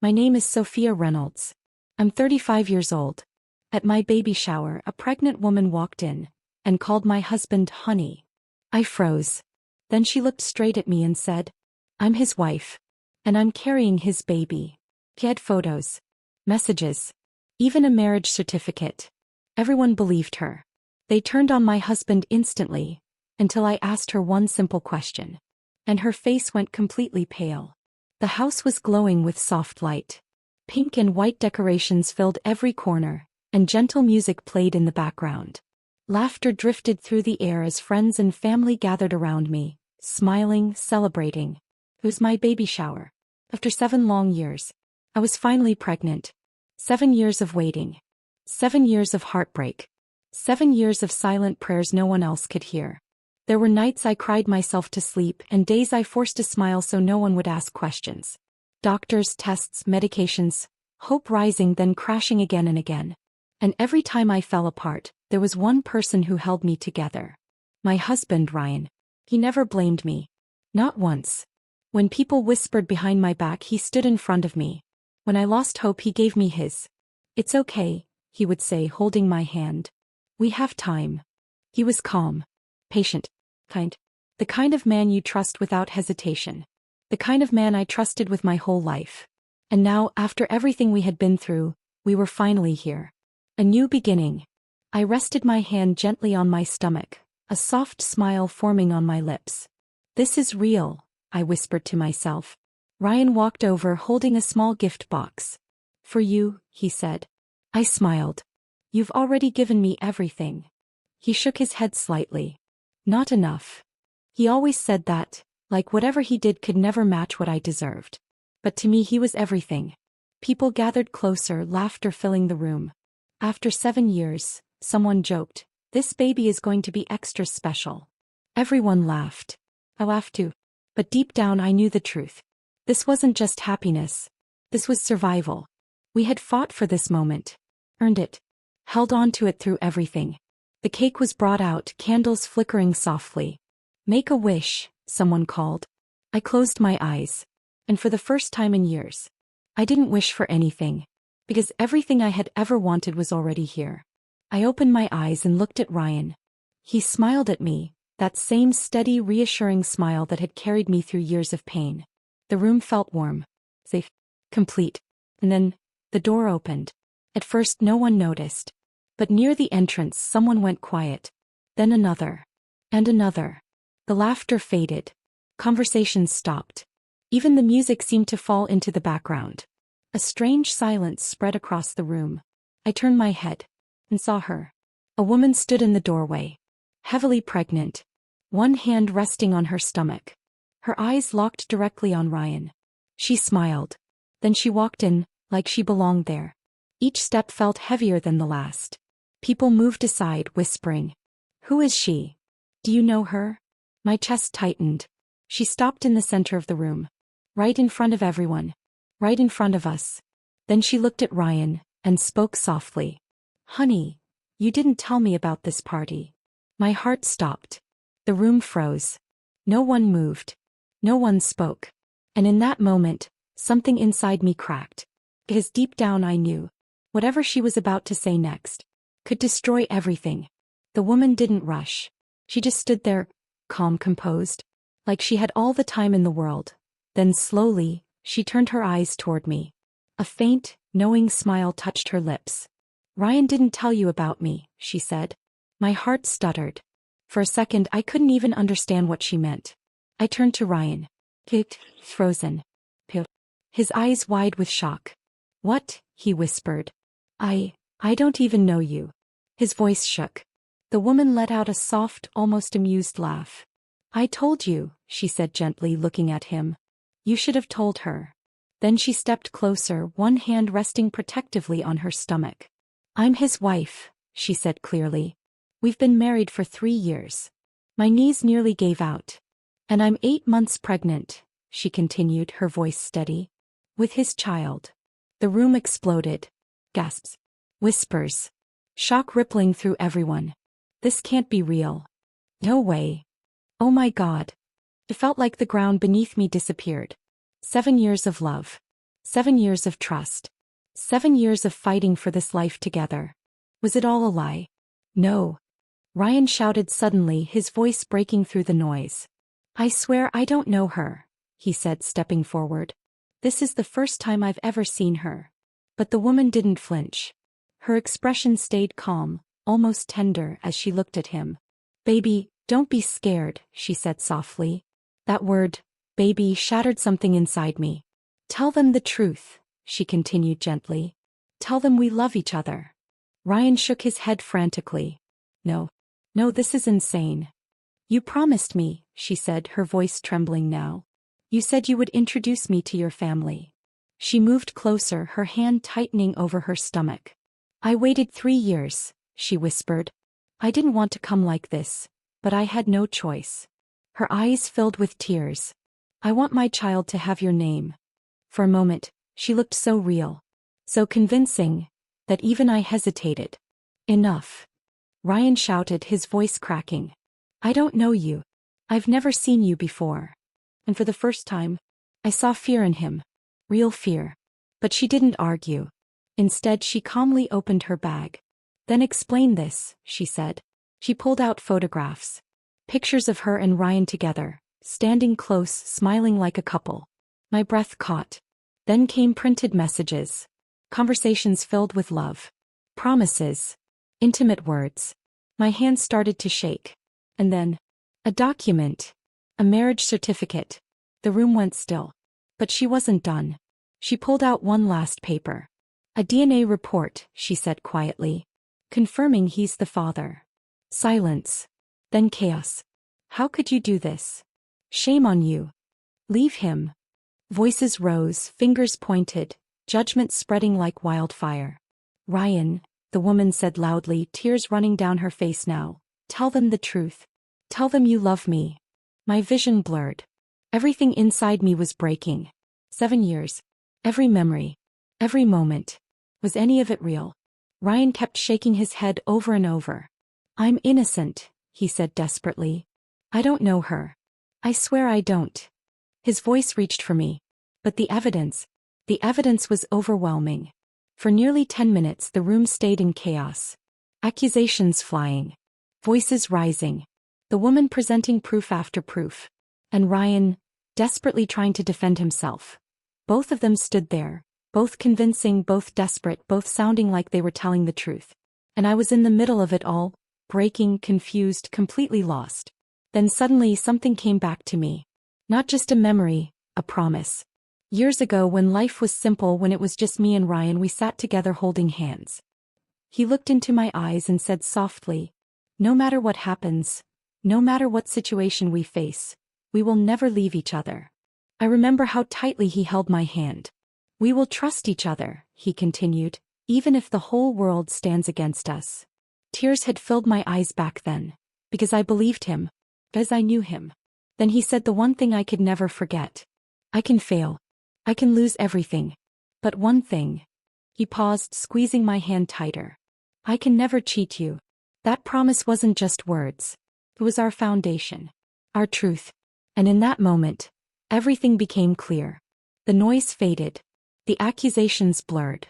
My name is Sophia Reynolds. I'm 35 years old. At my baby shower, a pregnant woman walked in and called my husband honey. I froze. Then she looked straight at me and said, I'm his wife. And I'm carrying his baby. He had photos, messages, even a marriage certificate. Everyone believed her. They turned on my husband instantly, until I asked her one simple question. And her face went completely pale. The house was glowing with soft light. Pink and white decorations filled every corner, and gentle music played in the background. Laughter drifted through the air as friends and family gathered around me, smiling, celebrating. It was my baby shower. After 7 long years, I was finally pregnant. 7 years of waiting. 7 years of heartbreak. 7 years of silent prayers no one else could hear. There were nights I cried myself to sleep and days I forced a smile so no one would ask questions. Doctors, tests, medications, hope rising then crashing again and again. And every time I fell apart, there was one person who held me together. My husband, Ryan. He never blamed me. Not once. When people whispered behind my back, he stood in front of me. When I lost hope, he gave me his. It's okay, he would say, holding my hand. We have time. He was calm, patient, kind. The kind of man you trust without hesitation. The kind of man I trusted with my whole life. And now, after everything we had been through, we were finally here. A new beginning. I rested my hand gently on my stomach, a soft smile forming on my lips. This is real, I whispered to myself. Ryan walked over holding a small gift box. For you, he said. I smiled. You've already given me everything. He shook his head slightly. Not enough. He always said that, like whatever he did could never match what I deserved. But to me he was everything. People gathered closer, laughter filling the room. After 7 years, someone joked, this baby is going to be extra special. Everyone laughed. I laughed too. But deep down I knew the truth. This wasn't just happiness. This was survival. We had fought for this moment. Earned it. Held on to it through everything. The cake was brought out, candles flickering softly. Make a wish, someone called. I closed my eyes. And for the first time in years, I didn't wish for anything. Because everything I had ever wanted was already here. I opened my eyes and looked at Ryan. He smiled at me, that same steady, reassuring smile that had carried me through years of pain. The room felt warm, safe, complete. And then, the door opened. At first no one noticed. But near the entrance someone went quiet. Then another. And another. The laughter faded. Conversations stopped. Even the music seemed to fall into the background. A strange silence spread across the room. I turned my head and saw her. A woman stood in the doorway. Heavily pregnant. One hand resting on her stomach. Her eyes locked directly on Ryan. She smiled. Then she walked in, like she belonged there. Each step felt heavier than the last. People moved aside, whispering. Who is she? Do you know her? My chest tightened. She stopped in the center of the room. Right in front of everyone. Right in front of us. Then she looked at Ryan and spoke softly. Honey, you didn't tell me about this party. My heart stopped. The room froze. No one moved. No one spoke. And in that moment, something inside me cracked. Because deep down I knew, whatever she was about to say next, could destroy everything. The woman didn't rush. She just stood there, calm, composed, like she had all the time in the world. Then slowly, she turned her eyes toward me. A faint, knowing smile touched her lips. Ryan didn't tell you about me, she said. My heart stuttered. For a second I couldn't even understand what she meant. I turned to Ryan. Frozen. His eyes wide with shock. What? He whispered. I don't even know you. His voice shook. The woman let out a soft, almost amused laugh. I told you, she said gently, looking at him. You should have told her. Then she stepped closer, one hand resting protectively on her stomach. I'm his wife, she said clearly. We've been married for 3 years. My knees nearly gave out. And I'm 8 months pregnant, she continued, her voice steady. With his child. The room exploded. Gasps. Whispers. Shock rippling through everyone. This can't be real. No way. Oh my God. It felt like the ground beneath me disappeared. 7 years of love. 7 years of trust. 7 years of fighting for this life together. Was it all a lie? No. Ryan shouted suddenly, his voice breaking through the noise. I swear I don't know her, he said, stepping forward. This is the first time I've ever seen her. But the woman didn't flinch. Her expression stayed calm, almost tender as she looked at him. Baby, don't be scared, she said softly. That word, baby, shattered something inside me. Tell them the truth, she continued gently. Tell them we love each other. Ryan shook his head frantically. No. No, this is insane. You promised me, she said, her voice trembling now. You said you would introduce me to your family. She moved closer, her hand tightening over her stomach. I waited 3 years, she whispered. I didn't want to come like this, but I had no choice. Her eyes filled with tears. I want my child to have your name. For a moment, she looked so real, so convincing, that even I hesitated. Enough. Ryan shouted, his voice cracking. I don't know you. I've never seen you before. And for the first time, I saw fear in him. Real fear. But she didn't argue. Instead, she calmly opened her bag. Then explain this, she said. She pulled out photographs. Pictures of her and Ryan together, standing close, smiling like a couple. My breath caught. Then came printed messages. Conversations filled with love. Promises. Intimate words. My hands started to shake. And then, a document. A marriage certificate. The room went still. But she wasn't done. She pulled out one last paper. A DNA report, she said quietly. Confirming he's the father. Silence. Then chaos. How could you do this? Shame on you. Leave him. Voices rose, fingers pointed, judgment spreading like wildfire. Ryan, the woman said loudly, tears running down her face now. Tell them the truth. Tell them you love me. My vision blurred. Everything inside me was breaking. 7 years. Every memory. Every moment. Was any of it real? Ryan kept shaking his head over and over. I'm innocent, he said desperately. I don't know her. I swear I don't. His voice reached for me. But the evidence was overwhelming. For nearly 10 minutes the room stayed in chaos. Accusations flying. Voices rising. The woman presenting proof after proof. And Ryan, desperately trying to defend himself. Both of them stood there, both convincing, both desperate, both sounding like they were telling the truth. And I was in the middle of it all, breaking, confused, completely lost. Then suddenly something came back to me. Not just a memory, a promise. Years ago, when life was simple, when it was just me and Ryan, we sat together holding hands. He looked into my eyes and said softly, no matter what happens, no matter what situation we face, we will never leave each other. I remember how tightly he held my hand. We will trust each other, he continued, even if the whole world stands against us. Tears had filled my eyes back then, because I believed him, because I knew him. Then he said the one thing I could never forget. I can fail. I can lose everything. But one thing. He paused, squeezing my hand tighter. I can never cheat you. That promise wasn't just words. It was our foundation. Our truth. And in that moment, everything became clear. The noise faded. The accusations blurred.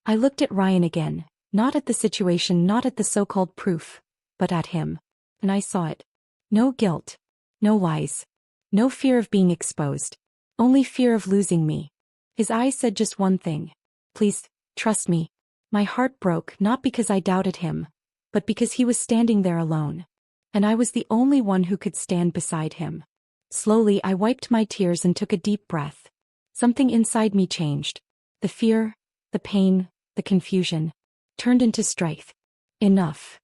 I looked at Ryan again, not at the situation, not at the so-called proof, but at him. And I saw it. No guilt. No lies. No fear of being exposed. Only fear of losing me. His eyes said just one thing. Please, trust me. My heart broke, not because I doubted him, but because he was standing there alone. And I was the only one who could stand beside him. Slowly I wiped my tears and took a deep breath. Something inside me changed. The fear, the pain, the confusion, turned into strength. Enough.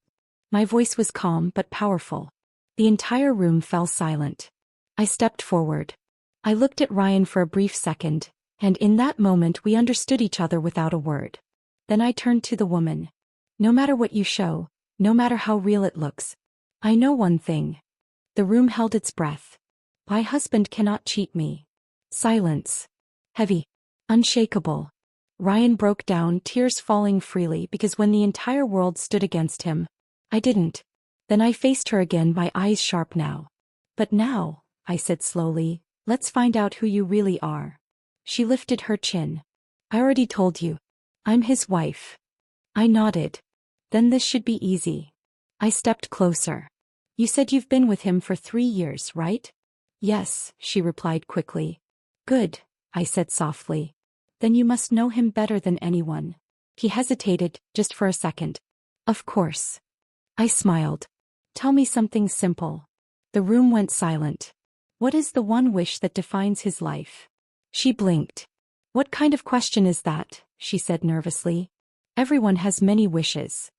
My voice was calm but powerful. The entire room fell silent. I stepped forward. I looked at Ryan for a brief second, and in that moment we understood each other without a word. Then I turned to the woman. No matter what you show, no matter how real it looks, I know one thing. The room held its breath. My husband cannot cheat me. Silence. Heavy. Unshakable. Ryan broke down, tears falling freely, because when the entire world stood against him, I didn't. Then I faced her again, my eyes sharp now. But now, I said slowly, let's find out who you really are. She lifted her chin. I already told you. I'm his wife. I nodded. Then this should be easy. I stepped closer. You said you've been with him for 3 years, right? Yes, she replied quickly. Good, I said softly. Then you must know him better than anyone. He hesitated, just for a second. Of course. I smiled. Tell me something simple. The room went silent. What is the one wish that defines his life? She blinked. What kind of question is that? She said nervously. Everyone has many wishes.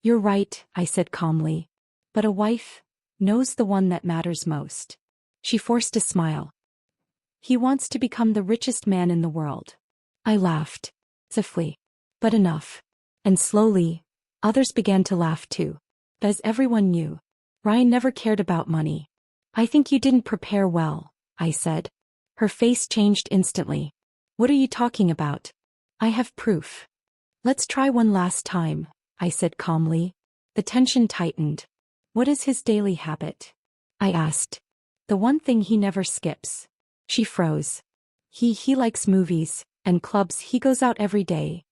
You're right, I said calmly. But a wife knows the one that matters most. She forced a smile. He wants to become the richest man in the world. I laughed. Softly. But enough. And slowly, others began to laugh too. As everyone knew, Ryan never cared about money. I think you didn't prepare well, I said. Her face changed instantly. What are you talking about? I have proof. Let's try one last time, I said calmly. The tension tightened. What is his daily habit? I asked. The one thing he never skips. She froze. He likes movies and clubs. He goes out every day.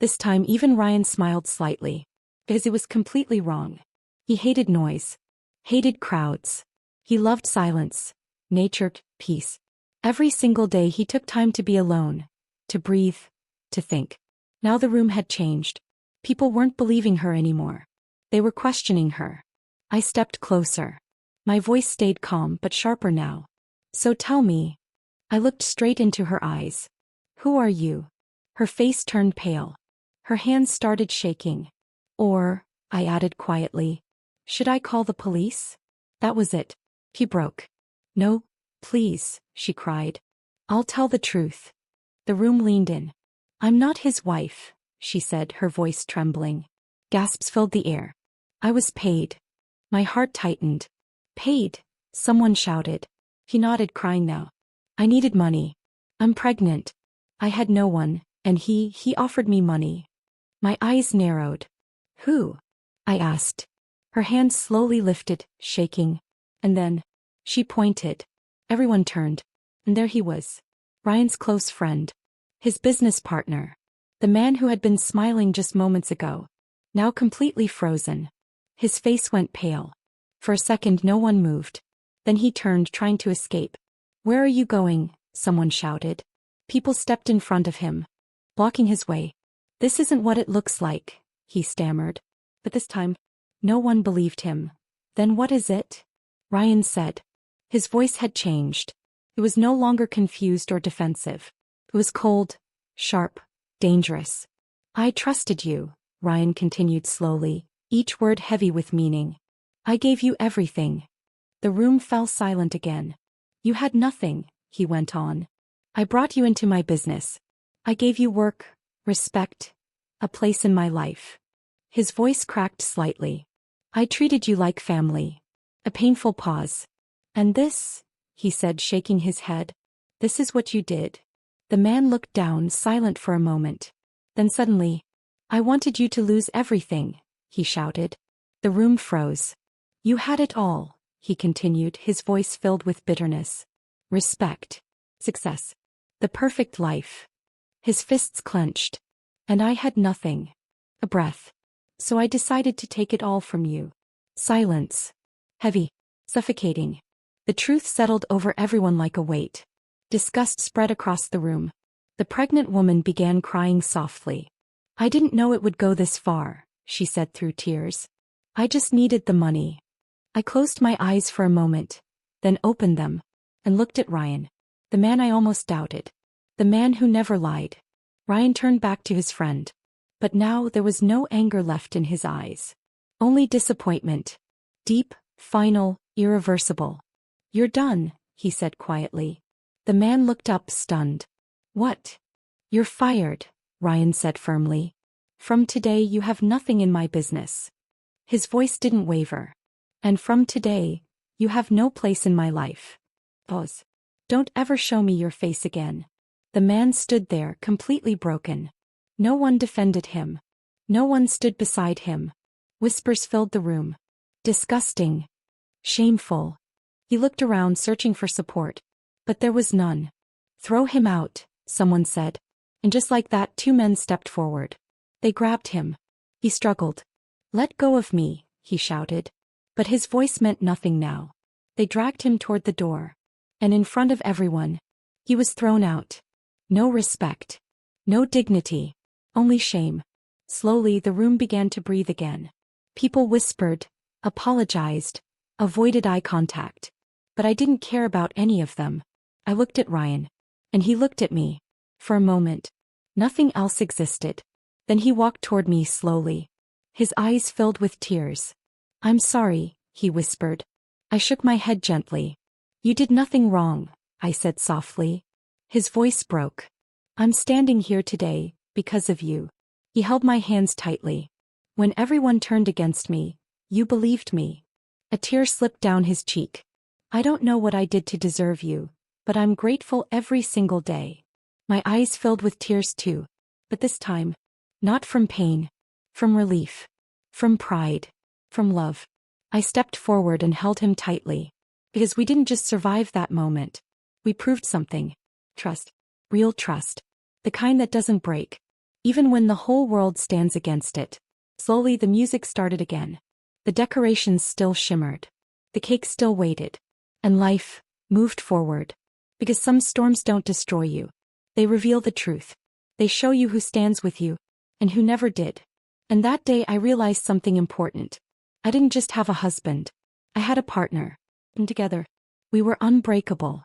This time even Ryan smiled slightly. Because it was completely wrong. He hated noise. Hated crowds. He loved silence. Nature, peace. Every single day he took time to be alone. To breathe. To think. Now the room had changed. People weren't believing her anymore. They were questioning her. I stepped closer. My voice stayed calm but sharper now. So tell me. I looked straight into her eyes. Who are you? Her face turned pale. Her hands started shaking. Or, I added quietly, should I call the police? That was it. He broke. No, please, she cried. I'll tell the truth. The room leaned in. I'm not his wife, she said, her voice trembling. Gasps filled the air. I was paid. My heart tightened. Paid? Someone shouted. He nodded, crying now. I needed money. I'm pregnant. I had no one, and he offered me money. My eyes narrowed. Who? I asked. Her hands slowly lifted, shaking. And then, she pointed. Everyone turned. And there he was. Ryan's close friend. His business partner. The man who had been smiling just moments ago. Now completely frozen. His face went pale. For a second no one moved. Then he turned, trying to escape. Where are you going? Someone shouted. People stepped in front of him, blocking his way. This isn't what it looks like, he stammered. But this time, no one believed him. Then what is it? Ryan said. His voice had changed. It was no longer confused or defensive. It was cold, sharp, dangerous. I trusted you, Ryan continued slowly, each word heavy with meaning. I gave you everything. The room fell silent again. You had nothing, he went on. I brought you into my business. I gave you work, respect, a place in my life. His voice cracked slightly. I treated you like family. A painful pause. And this, he said, shaking his head, this is what you did. The man looked down, silent for a moment. Then suddenly, I wanted you to lose everything, he shouted. The room froze. You had it all, he continued, his voice filled with bitterness. Respect. Success. The perfect life. His fists clenched. And I had nothing. A breath. So I decided to take it all from you. Silence. Heavy. Suffocating. The truth settled over everyone like a weight. Disgust spread across the room. The pregnant woman began crying softly. I didn't know it would go this far, she said through tears. I just needed the money. I closed my eyes for a moment, then opened them, and looked at Ryan. The man I almost doubted. The man who never lied. Ryan turned back to his friend. But now there was no anger left in his eyes. Only disappointment. Deep, final, irreversible. You're done, he said quietly. The man looked up, stunned. What? You're fired, Ryan said firmly. From today you have nothing in my business. His voice didn't waver. And from today, you have no place in my life. Pause. Don't ever show me your face again. The man stood there, completely broken. No one defended him. No one stood beside him. Whispers filled the room. Disgusting. Shameful. He looked around, searching for support. But there was none. Throw him out, someone said. And just like that, two men stepped forward. They grabbed him. He struggled. "Let go of me," he shouted. But his voice meant nothing now. They dragged him toward the door. And in front of everyone, he was thrown out. No respect. No dignity. Only shame. Slowly the room began to breathe again. People whispered, apologized, avoided eye contact. But I didn't care about any of them. I looked at Ryan. And he looked at me. For a moment. Nothing else existed. Then he walked toward me slowly. His eyes filled with tears. "I'm sorry," he whispered. I shook my head gently. "You did nothing wrong," I said softly. His voice broke. "I'm standing here today because of you." He held my hands tightly. "When everyone turned against me, you believed me." A tear slipped down his cheek. "I don't know what I did to deserve you, but I'm grateful every single day." My eyes filled with tears too. But this time, not from pain, from relief, from pride, from love. I stepped forward and held him tightly. Because we didn't just survive that moment. We proved something. Trust. Real trust. The kind that doesn't break. Even when the whole world stands against it. Slowly the music started again. The decorations still shimmered. The cake still waited. And life moved forward. Because some storms don't destroy you. They reveal the truth. They show you who stands with you, and who never did. And that day I realized something important. I didn't just have a husband. I had a partner. And together, we were unbreakable.